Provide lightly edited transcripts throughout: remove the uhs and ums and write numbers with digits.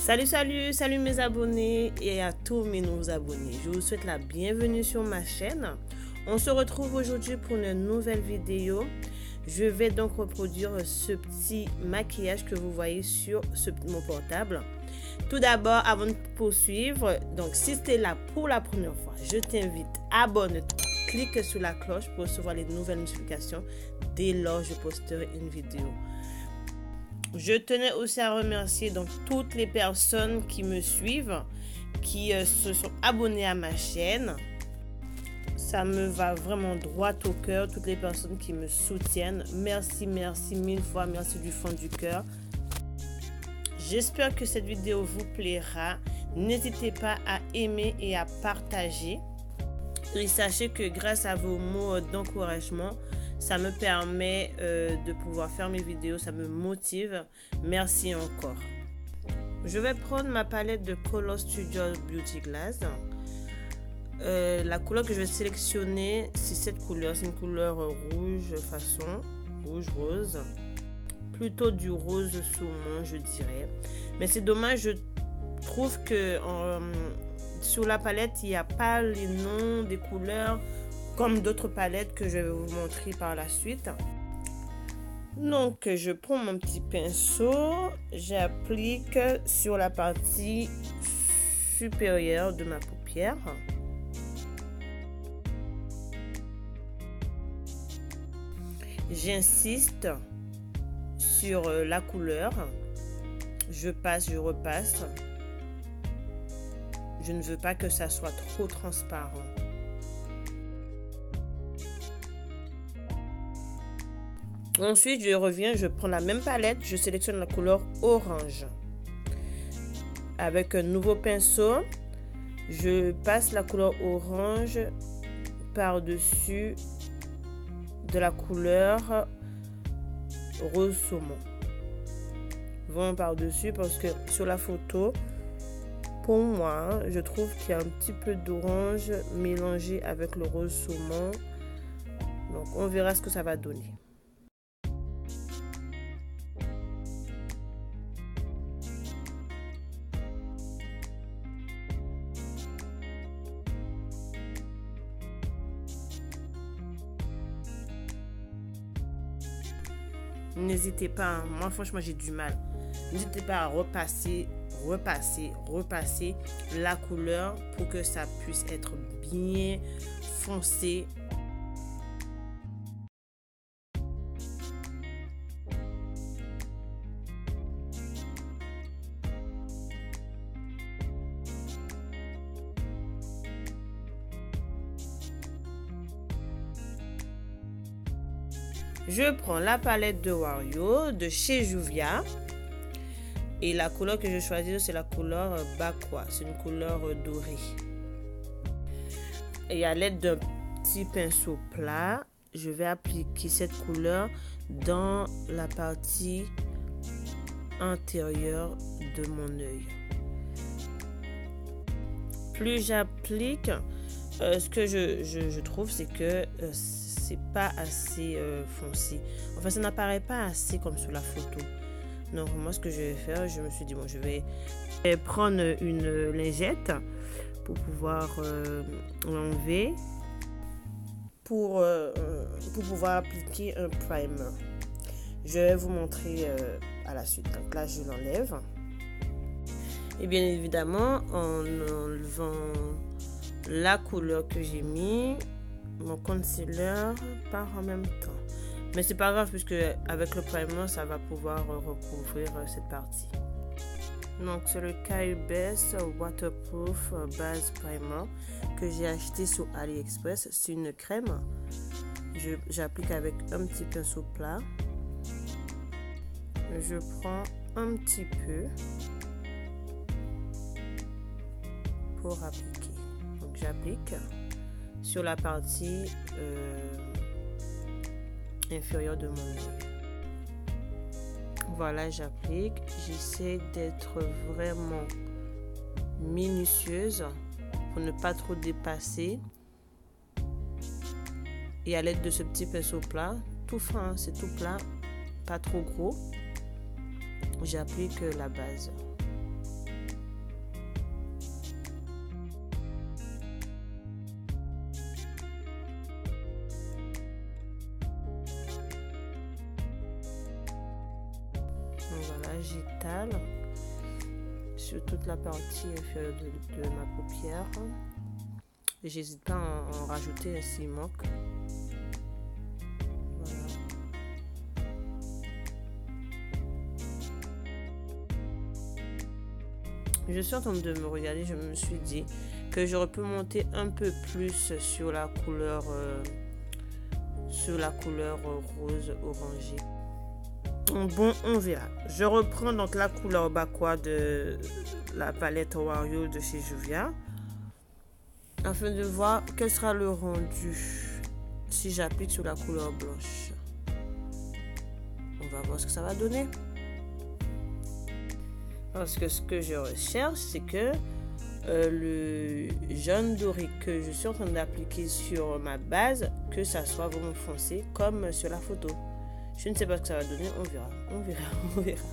Salut mes abonnés et à tous mes nouveaux abonnés. Je vous souhaite la bienvenue sur ma chaîne. On se retrouve aujourd'hui pour une nouvelle vidéo. Je vais donc reproduire ce petit maquillage que vous voyez sur mon portable. Tout d'abord, avant de poursuivre, donc si tu es là pour la première fois, je t'invite, abonne-toi, clique sur la cloche pour recevoir les nouvelles notifications dès lors que je posterai une vidéo. Je tenais aussi à remercier donc toutes les personnes qui me suivent, qui se sont abonnées à ma chaîne. Ça me va vraiment droit au cœur, toutes les personnes qui me soutiennent. Merci mille fois, merci du fond du cœur. J'espère que cette vidéo vous plaira. N'hésitez pas à aimer et à partager. Et sachez que grâce à vos mots d'encouragement, ça me permet de pouvoir faire mes vidéos, ça me motive. Merci encore. Je vais prendre ma palette de Color Studio Beauty Glass. La couleur que je vais sélectionner, c'est cette couleur. C'est une couleur rouge façon, rouge-rose. Plutôt du rose saumon, je dirais. Mais c'est dommage, je trouve que sur la palette, il n'y a pas les noms des couleurs comme d'autres palettes que je vais vous montrer par la suite. Donc, je prends mon petit pinceau, j'applique sur la partie supérieure de ma paupière. J'insiste sur la couleur. Je passe, je repasse. Je ne veux pas que ça soit trop transparent. Ensuite, je reviens, je prends la même palette, je sélectionne la couleur orange. Avec un nouveau pinceau, je passe la couleur orange par-dessus de la couleur rose saumon. Vraiment par-dessus parce que sur la photo, pour moi, je trouve qu'il y a un petit peu d'orange mélangé avec le rose saumon. Donc, on verra ce que ça va donner. N'hésitez pas, moi franchement j'ai du mal. N'hésitez pas à repasser la couleur pour que ça puisse être bien foncé. Je prends la palette de Wario de chez Juvia et la couleur que je choisis c'est la couleur Bakwa, c'est une couleur dorée. Et à l'aide d'un petit pinceau plat, je vais appliquer cette couleur dans la partie antérieure de mon œil. Plus j'applique, ce que je trouve c'est que c'est pas assez foncé. Enfin, ça n'apparaît pas assez comme sur la photo. Donc, moi, ce que je vais faire, je me suis dit, bon, je vais prendre une lingette pour pouvoir l'enlever pour pouvoir appliquer un primer. Je vais vous montrer à la suite. Donc là, je l'enlève. Et bien évidemment, en enlevant la couleur que j'ai mis, mon concealer part en même temps. Mais c'est pas grave puisque avec le primer, ça va pouvoir recouvrir cette partie. Donc c'est le Kyubest Waterproof Base Primer que j'ai acheté sur AliExpress. C'est une crème. J'applique avec un petit pinceau plat. Je prends un petit peu pour appliquer. Donc j'applique sur la partie inférieure de mon œil. Voilà, j'applique. J'essaie d'être vraiment minutieuse pour ne pas trop dépasser. Et à l'aide de ce petit pinceau plat, tout fin, c'est tout plat, pas trop gros, j'applique la base. Donc voilà, j'étale sur toute la partie inférieure de ma paupière. J'hésite pas à en rajouter s'il manque. Voilà. Je suis en train de me regarder, je me suis dit que j'aurais pu monter un peu plus sur la couleur rose orangé. Bon, on verra. Je reprends donc la couleur Bakwa de la palette Wario de chez Juvia afin de voir quel sera le rendu si j'applique sur la couleur blanche. On va voir ce que ça va donner. Parce que ce que je recherche, c'est que le jaune doré que je suis en train d'appliquer sur ma base, que ça soit vraiment foncé comme sur la photo. Je ne sais pas ce que ça va donner, on verra. On verra, on verra.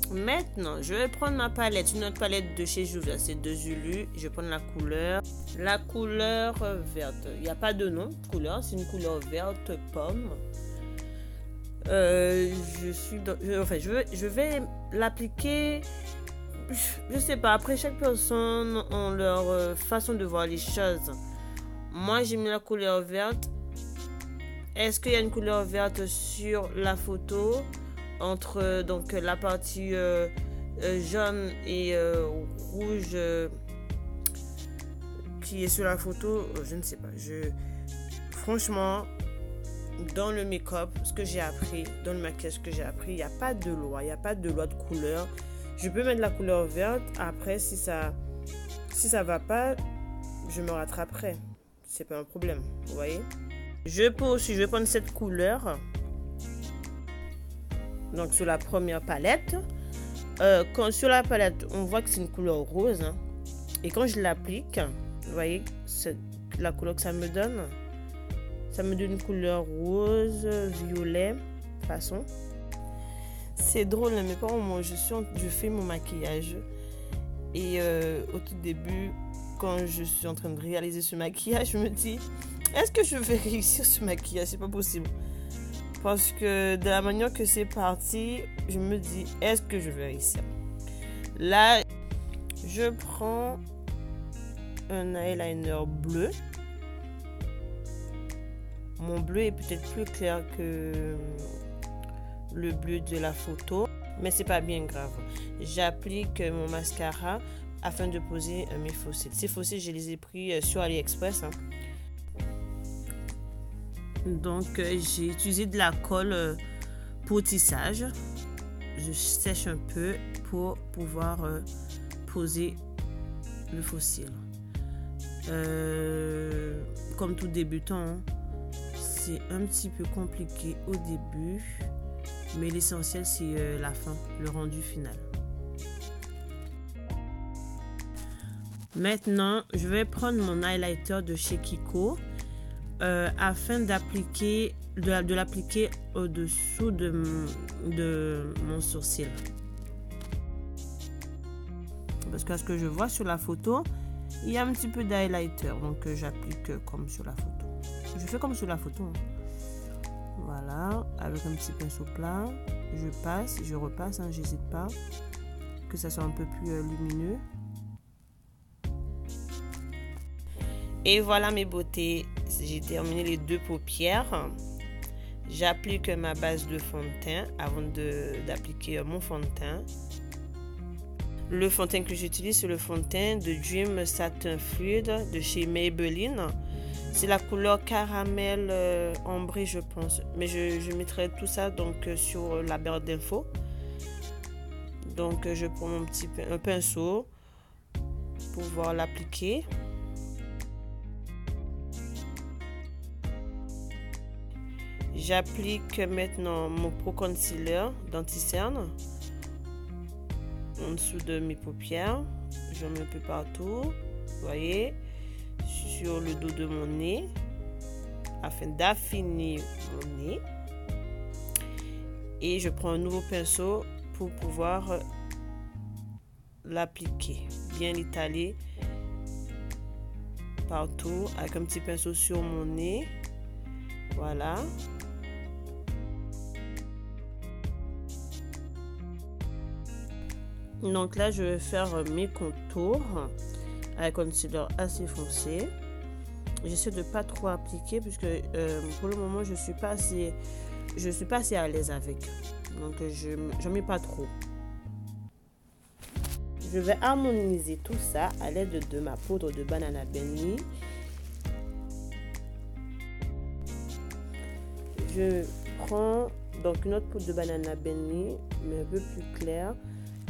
Maintenant, je vais prendre ma palette, une autre palette de chez Juvia, c'est de Zulu. Je vais prendre la couleur verte. Il n'y a pas de nom, couleur, c'est une couleur verte pomme. Je vais l'appliquer. Je sais pas, après chaque personne a leur façon de voir les choses. Moi, j'ai mis la couleur verte. Est-ce qu'il y a une couleur verte sur la photo? Entre donc la partie jaune et rouge qui est sur la photo, je ne sais pas. Franchement, dans le make-up, ce que j'ai appris, dans le maquillage ce que j'ai appris, il n'y a pas de loi, il n'y a pas de loi de couleur. Je peux mettre la couleur verte, après si ça va pas, je me rattraperai. C'est pas un problème, vous voyez. Je vais prendre cette couleur. Donc sur la première palette, sur la palette on voit que c'est une couleur rose, hein, et quand je l'applique, vous voyez la couleur que ça me donne une couleur rose violet façon. C'est drôle, mais pas au moment je fais mon maquillage et au tout début quand je suis en train de réaliser ce maquillage, je me dis est-ce que je vais réussir ce maquillage? C'est pas possible. Parce que de la manière que c'est parti, je me dis, est-ce que je vais réussir? Là, je prends un eyeliner bleu. Mon bleu est peut-être plus clair que le bleu de la photo, mais c'est pas bien grave. J'applique mon mascara afin de poser mes faux cils. Ces faux cils, je les ai pris sur AliExpress. Hein. Donc, j'ai utilisé de la colle pour tissage. Je sèche un peu pour pouvoir poser le faux cil. Comme tout débutant, hein, c'est un petit peu compliqué au début, mais l'essentiel, c'est la fin, le rendu final. Maintenant, je vais prendre mon highlighter de chez Kiko. Afin de l'appliquer au-dessous de mon sourcil. Parce que ce que je vois sur la photo, il y a un petit peu d'highlighter. Donc j'applique comme sur la photo. Je fais comme sur la photo. Hein. Voilà, avec un petit pinceau plat. Je passe, je repasse, hein, j'hésite pas. Que ça soit un peu plus lumineux. Et voilà mes beautés, j'ai terminé les deux paupières. J'applique ma base de fond de teint avant d'appliquer mon fond de teint. Le fond de teint que j'utilise, c'est le fond de teint de Dream Satin Fluid de chez Maybelline. C'est la couleur caramel ambré, je pense. Mais je mettrai tout ça donc sur la barre d'infos. Donc je prends un pinceau pour pouvoir l'appliquer. J'applique maintenant mon Pro Concealer d'anti-cerne en dessous de mes paupières. J'en mets un peu partout, vous voyez, sur le dos de mon nez, afin d'affiner mon nez. Et je prends un nouveau pinceau pour pouvoir l'appliquer, bien l'étaler partout avec un petit pinceau sur mon nez. Voilà. Donc là, je vais faire mes contours avec un concealer assez foncé. J'essaie de pas trop appliquer puisque pour le moment je suis pas assez à l'aise avec. Donc j'en mets pas trop. Je vais harmoniser tout ça à l'aide de ma poudre de Banana Benny. Je prends donc une autre poudre de Banana Benny, mais un peu plus claire,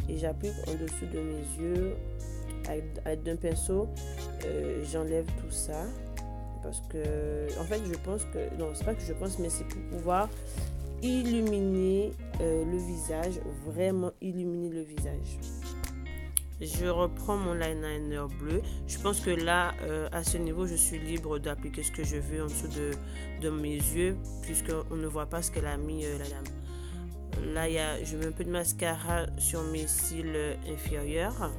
et j'applique en dessous de mes yeux avec l'aide d'un pinceau. J'enlève tout ça parce que, en fait, je pense que, non, c'est pas que je pense, mais c'est pour pouvoir illuminer le visage, vraiment illuminer le visage. Je reprends mon liner bleu. Je pense que là, à ce niveau, je suis libre d'appliquer ce que je veux en dessous de mes yeux, puisqu'on ne voit pas ce qu'elle a mis, la dame. Là, je mets un peu de mascara sur mes cils inférieurs.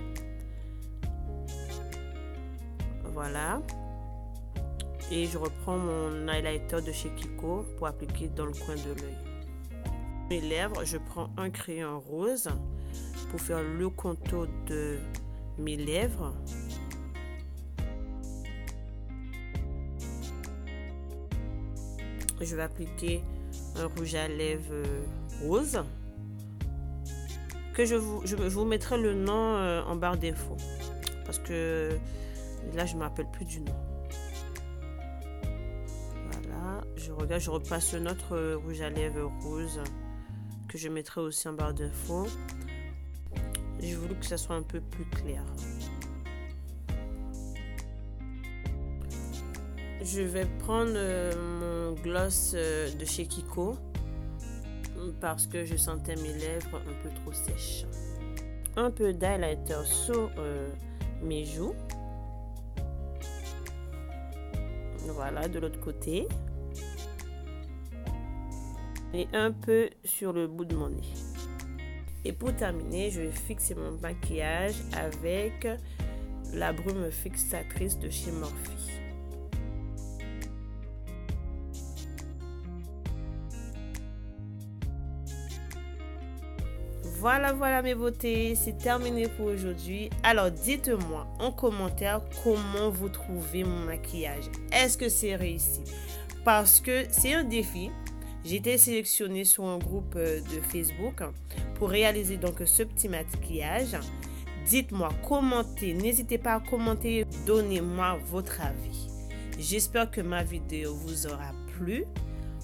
Voilà. Et je reprends mon highlighter de chez Kiko pour appliquer dans le coin de l'œil. Mes lèvres, je prends un crayon rose pour faire le contour de mes lèvres. Je vais appliquer un rouge à lèvres rose que je vous mettrai le nom en barre d'infos parce que là je ne me rappelle plus du nom. Voilà, je repasse notre rouge à lèvres rose que je mettrai aussi en barre d'infos. J'ai voulu que ça soit un peu plus clair. Je vais prendre mon gloss de chez Kiko parce que je sentais mes lèvres un peu trop sèches. Un peu d'highlighter sur mes joues. Voilà, de l'autre côté. Et un peu sur le bout de mon nez. Et pour terminer, je vais fixer mon maquillage avec la brume fixatrice de chez Morphe. Voilà mes beautés, c'est terminé pour aujourd'hui. Alors dites-moi en commentaire comment vous trouvez mon maquillage. Est-ce que c'est réussi? Parce que c'est un défi. J'ai été sélectionnée sur un groupe de Facebook pour réaliser donc ce petit maquillage. Dites-moi, commentez, n'hésitez pas à commenter, donnez-moi votre avis. J'espère que ma vidéo vous aura plu.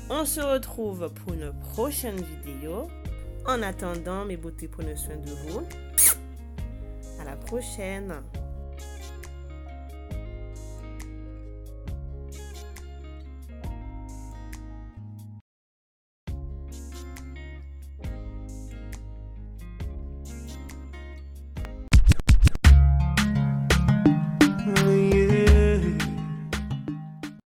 On se retrouve pour une prochaine vidéo. En attendant, mes beautés, prenez soin de vous. À la prochaine.